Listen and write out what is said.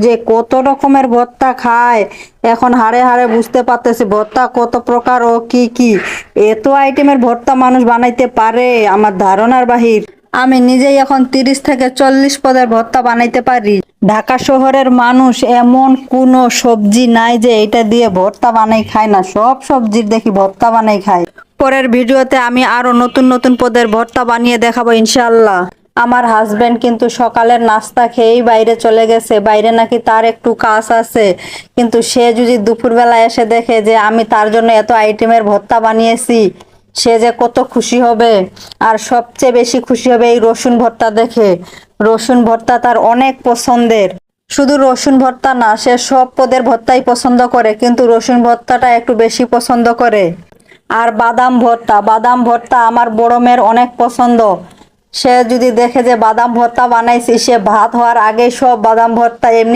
যে কত রকমের ভর্তা খায়, এখন হাড়ে হাড়ে বুঝতে পারতেছি ভর্তা কত প্রকার ও কি কি। এত আইটেমের ভর্তা মানুষ বানাইতে পারে আমার ধারণার বাহির। আমি নিজেই এখন 30 থেকে 40 পদের ভর্তা বানাইতে পারি। ঢাকা শহরের মানুষ এমন কোনো সবজি নাই যে এটা দিয়ে ভর্তা বানাই খায় না, সব সবজির দেখি ভর্তা বানাই খায়। পরের ভিডিওতে আমি আরো নতুন নতুন পদের ভর্তা বানিয়ে দেখাবো ইনশাআল্লাহ। আমার হাজবেন্ড কিন্তু সকালের নাস্তা খেয়েই বাইরে চলে গেছে, বাইরে নাকি তার একটু কাজ আছে। কিন্তু সে যদি দুপুরবেলা এসে দেখে যে আমি তার জন্য এত আইটেমের ভর্তা বানিয়েছি, সে যে কত খুশি হবে। আর সবচেয়ে বেশি খুশি হবে এই রসুন ভর্তা দেখে। রসুন ভর্তা তার অনেক পছন্দের। শুধু রসুন ভর্তা না, সে সব পদের ভর্তাই পছন্দ করে, কিন্তু রসুন ভর্তাটা একটু বেশি পছন্দ করে। আর বাদাম ভর্তা, বাদাম ভর্তা আমার বড় মেয়ের অনেক পছন্দ। সে যদি দেখে যে বাদাম ভর্তা বানাইছি, সে ভাত হওয়ার আগেই সব বাদাম ভর্তা এমনি